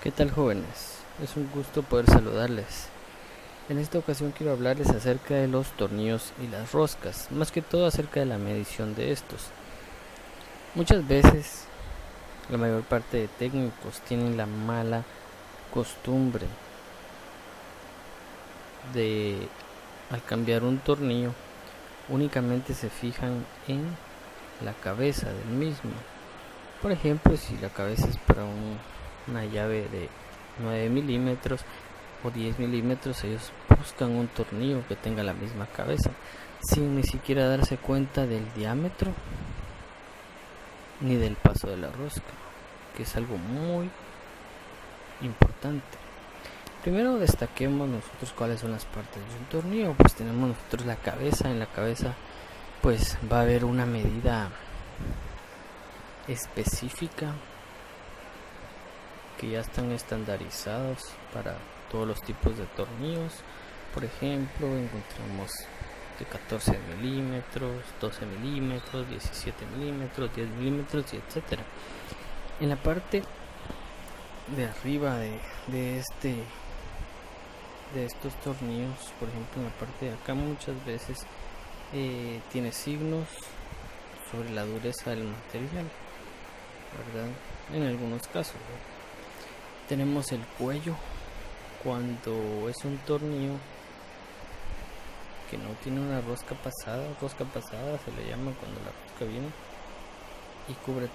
¿Qué tal, jóvenes? Es un gusto poder saludarles. En esta ocasión quiero hablarles acerca de los tornillos y las roscas, más que todo acerca de la medición de estos. Muchas veces la mayor parte de técnicos tienen la mala costumbre de, al cambiar un tornillo, únicamente se fijan en la cabeza del mismo. Por ejemplo, si la cabeza es para una llave de 9 milímetros o 10 milímetros, ellos buscan un tornillo que tenga la misma cabeza, sin ni siquiera darse cuenta del diámetro ni del paso de la rosca, que es algo muy importante. Primero destaquemos nosotros cuáles son las partes de un tornillo. Pues tenemos nosotros la cabeza. En la cabeza pues va a haber una medida específica que ya están estandarizados para todos los tipos de tornillos. Por ejemplo, encontramos de 14 milímetros, 12 milímetros, 17 milímetros, 10 milímetros y etcétera. En la parte de arriba de estos tornillos, por ejemplo, en la parte de acá muchas veces tiene signos sobre la dureza del material, ¿verdad? En algunos casos, ¿verdad? Tenemos el cuello. Cuando es un tornillo que no tiene una rosca pasada se le llama cuando la rosca viene y cubre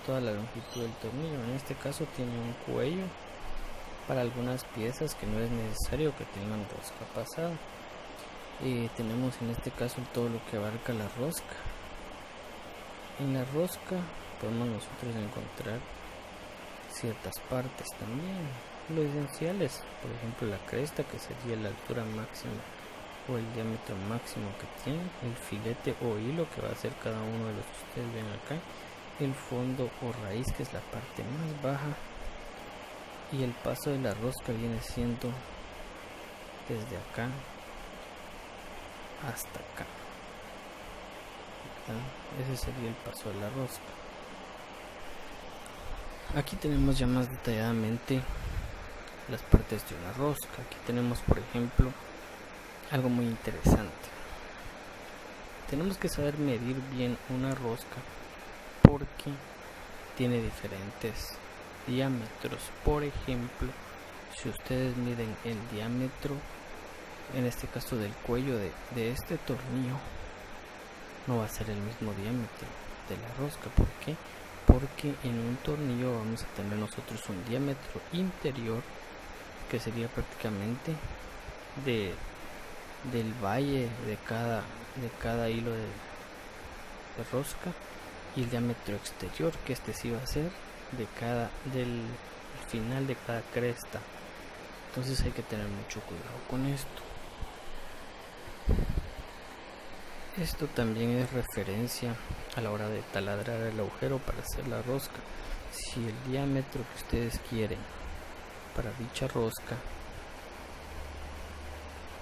toda la longitud del tornillo. En este caso tiene un cuello para algunas piezas que no es necesario que tengan rosca pasada. Tenemos en este caso todo lo que abarca la rosca. En la rosca podemos nosotros encontrar ciertas partes también, lo esencial es, por ejemplo, la cresta, que sería la altura máxima o el diámetro máximo que tiene, el filete o hilo, que va a ser cada uno de los que ustedes ven acá, el fondo o raíz, que es la parte más baja, y el paso de la rosca viene siendo desde acá hasta acá, ¿verdad? Ese sería el paso de la rosca. Aquí tenemos ya más detalladamente las partes de una rosca. Aquí tenemos, por ejemplo, algo muy interesante. Tenemos que saber medir bien una rosca porque tiene diferentes diámetros. Por ejemplo, si ustedes miden el diámetro, en este caso del cuello de este tornillo, no va a ser el mismo diámetro de la rosca. ¿Por qué? Porque en un tornillo vamos a tener nosotros un diámetro interior, que sería prácticamente del valle de cada hilo de rosca, y el diámetro exterior, que este sí va a ser del final de cada cresta. Entonces hay que tener mucho cuidado con esto. Esto también es referencia a la hora de taladrar el agujero para hacer la rosca. Si el diámetro que ustedes quieren para dicha rosca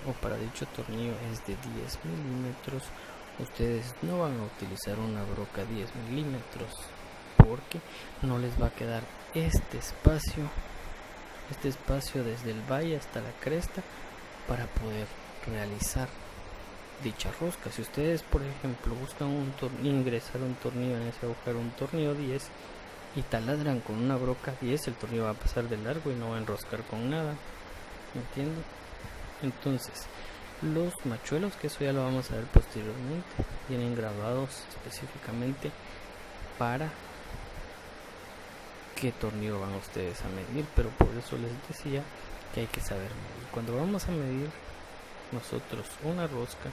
o para dicho tornillo es de 10 milímetros, ustedes no van a utilizar una broca 10 milímetros porque no les va a quedar este espacio desde el valle hasta la cresta para poder realizar dicha rosca. Si ustedes, por ejemplo, buscan ingresar un tornillo en ese agujero, un tornillo 10, y taladran con una broca 10, el tornillo va a pasar de largo y no va a enroscar con nada, ¿entienden? Entonces, los machuelos, que eso ya lo vamos a ver posteriormente, vienen grabados específicamente para qué tornillo van ustedes a medir, pero por eso les decía que hay que saber medir. Cuando vamos a medir nosotros una rosca,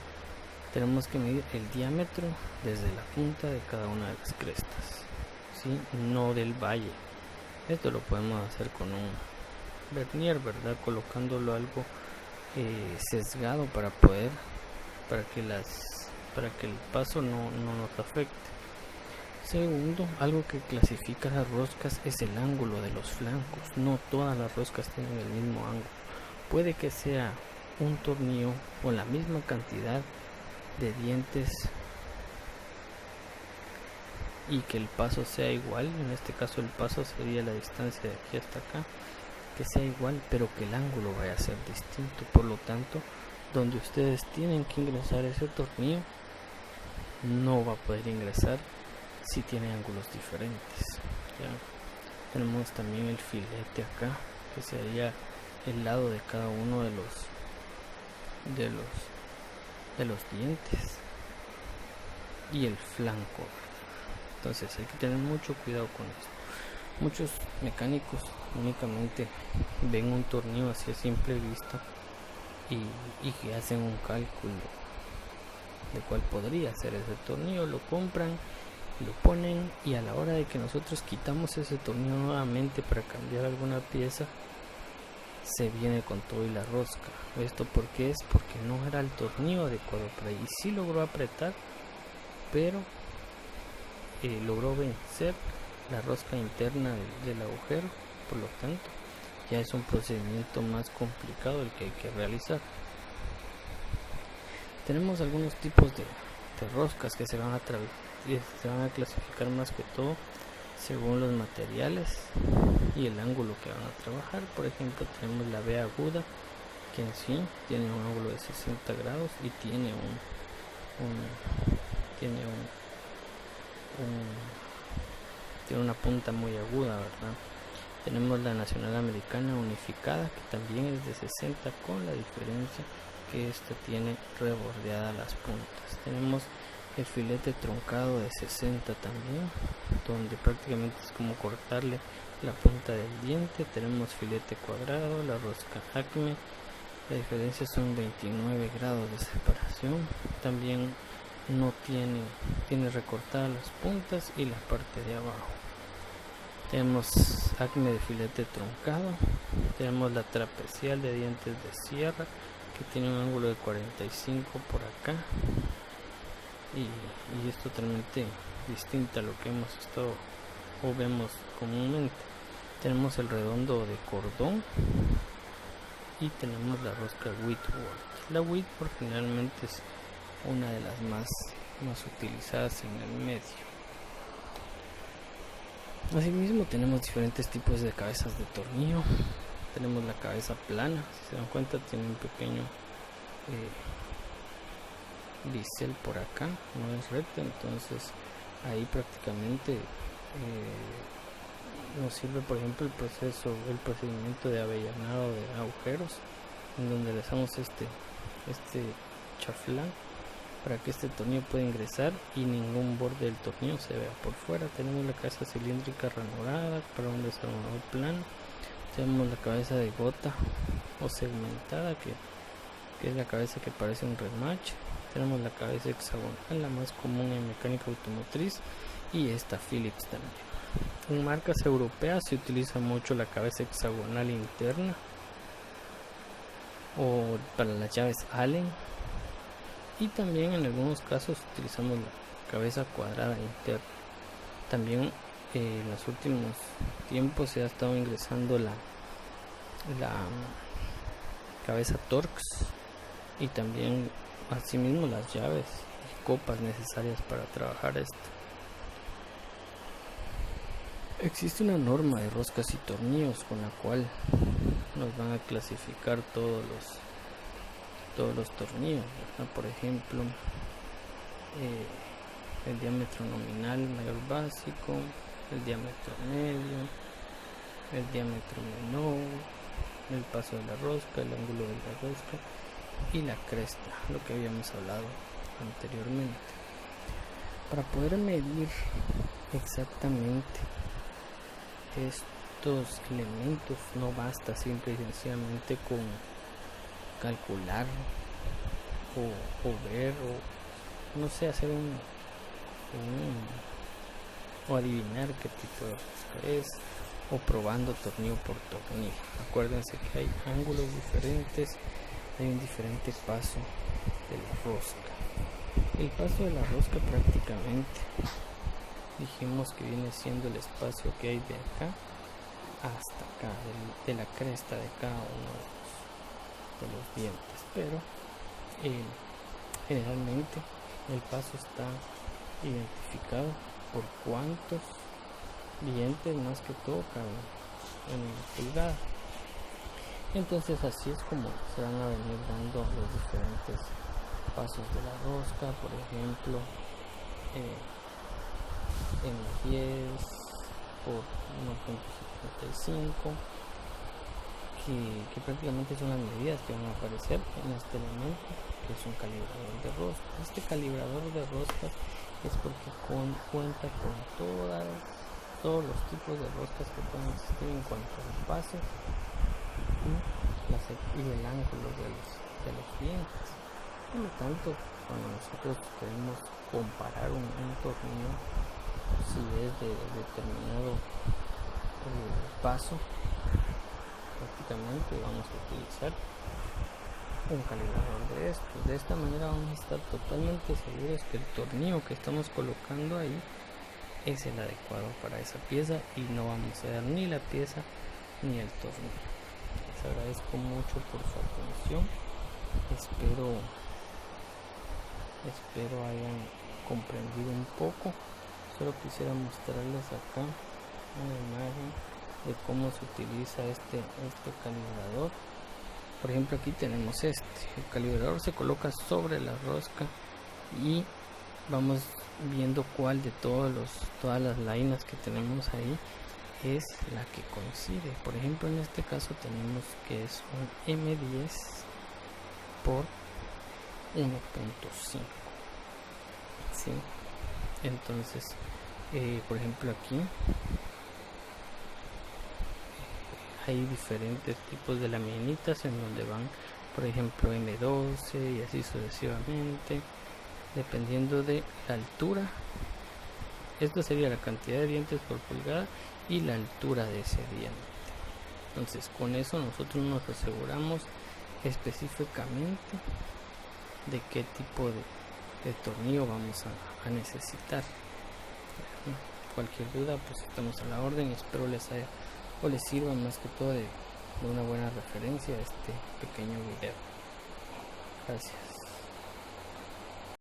tenemos que medir el diámetro desde la punta de cada una de las crestas, ¿sí? No del valle. Esto lo podemos hacer con un vernier, ¿verdad? Colocándolo algo sesgado para que el paso no nos afecte. Segundo, algo que clasifica las roscas es el ángulo de los flancos. No todas las roscas tienen el mismo ángulo. Puede que sea un tornillo con la misma cantidad de dientes y que el paso sea igual. En este caso el paso sería la distancia de aquí hasta acá, que sea igual, pero que el ángulo vaya a ser distinto. Por lo tanto, donde ustedes tienen que ingresar ese tornillo, no va a poder ingresar si tiene ángulos diferentes. ¿Ya? Tenemos también el filete acá, que sería el lado de cada uno de los dientes, y el flanco. Entonces hay que tener mucho cuidado con esto. Muchos mecánicos únicamente ven un tornillo así a simple vista y que hacen un cálculo de cuál podría ser ese tornillo, lo compran, lo ponen, y a la hora de que nosotros quitamos ese tornillo nuevamente para cambiar alguna pieza, se viene con todo y la rosca. ¿Esto por qué es? Porque no era el tornillo adecuado para ahí. Sí logró apretar, pero logró vencer la rosca interna del agujero. Por lo tanto, ya es un procedimiento más complicado el que hay que realizar. Tenemos algunos tipos de roscas que se van a clasificar más que todo según los materiales y el ángulo que van a trabajar. Por ejemplo, tenemos la V aguda, que en sí tiene un ángulo de 60 grados y tiene tiene una punta muy aguda, ¿verdad? Tenemos la nacional americana unificada, que también es de 60, con la diferencia que esta tiene rebordeadas las puntas. Tenemos el filete truncado de 60 también, donde prácticamente es como cortarle la punta del diente. Tenemos filete cuadrado, la rosca Acme, la diferencia son 29 grados de separación. También no tiene recortadas las puntas y la parte de abajo. Tenemos Acme de filete truncado. Tenemos la trapecial de dientes de sierra, que tiene un ángulo de 45 por acá, y es totalmente distinta a lo que hemos estado o vemos comúnmente. Tenemos el redondo de cordón y tenemos la rosca Whitworth. La Whitworth generalmente es una de las más utilizadas en el medio. Asimismo, tenemos diferentes tipos de cabezas de tornillo. Tenemos la cabeza plana, si se dan cuenta tiene un pequeño bisel por acá, no es recta, entonces ahí prácticamente nos sirve, por ejemplo, el procedimiento de avellanado de agujeros, en donde le damos este chaflán para que este tornillo pueda ingresar y ningún borde del tornillo se vea por fuera. Tenemos la cabeza cilíndrica ranurada para un desarmador plano. Tenemos la cabeza de gota o segmentada, que es la cabeza que parece un remache. Tenemos la cabeza hexagonal, la más común en mecánica automotriz, y esta Phillips también. En marcas europeas se utiliza mucho la cabeza hexagonal interna, o para las llaves Allen, y también en algunos casos utilizamos la cabeza cuadrada interna. También en los últimos tiempos se ha estado ingresando la cabeza Torx, y también asimismo las llaves y copas necesarias para trabajar esto. Existe una norma de roscas y tornillos con la cual nos van a clasificar todos los tornillos, ¿verdad? Por ejemplo, el diámetro nominal mayor básico, el diámetro medio, el diámetro menor, el paso de la rosca, el ángulo de la rosca y la cresta, lo que habíamos hablado anteriormente. Para poder medir exactamente estos elementos no basta simple y sencillamente con calcular o ver o no sé, hacer o adivinar qué tipo de rosca es, o probando tornillo por tornillo. Acuérdense que hay ángulos diferentes, hay un diferente paso de la rosca. El paso de la rosca prácticamente dijimos que viene siendo el espacio que hay de acá hasta acá, de la cresta de cada uno de los dientes, pero generalmente el paso está identificado por cuántos dientes más que todo caben en la pulgada. Entonces así es como se van a venir dando los diferentes pasos de la rosca. Por ejemplo, en 10 por 1.55, que prácticamente son las medidas que van a aparecer en este elemento, que es un calibrador de rosca. Este calibrador de roscas es porque cuenta con todos los tipos de roscas que pueden existir en cuanto al paso y el ángulo de los dientes. Por lo tanto, cuando nosotros queremos comparar un tornillo, si es de determinado paso, prácticamente vamos a utilizar un calibrador de estos. De esta manera vamos a estar totalmente seguros que el tornillo que estamos colocando ahí es el adecuado para esa pieza y no vamos a dar ni la pieza ni el tornillo. Les agradezco mucho por su atención. Espero hayan comprendido un poco. Solo quisiera mostrarles acá una imagen de cómo se utiliza este calibrador. Por ejemplo, aquí tenemos el calibrador se coloca sobre la rosca y vamos viendo cuál de todas las lainas que tenemos ahí es la que coincide. Por ejemplo, en este caso tenemos que es un M10 por 1.5. ¿sí? Entonces, por ejemplo, aquí hay diferentes tipos de laminitas en donde van, por ejemplo, M12 y así sucesivamente, dependiendo de la altura. Esto sería la cantidad de dientes por pulgada y la altura de ese diente. Entonces, con eso nosotros nos aseguramos específicamente de qué tipo de tornillo vamos a necesitar. Cualquier duda, pues estamos a la orden. Espero les sirva más que todo de una buena referencia a este pequeño video. Gracias.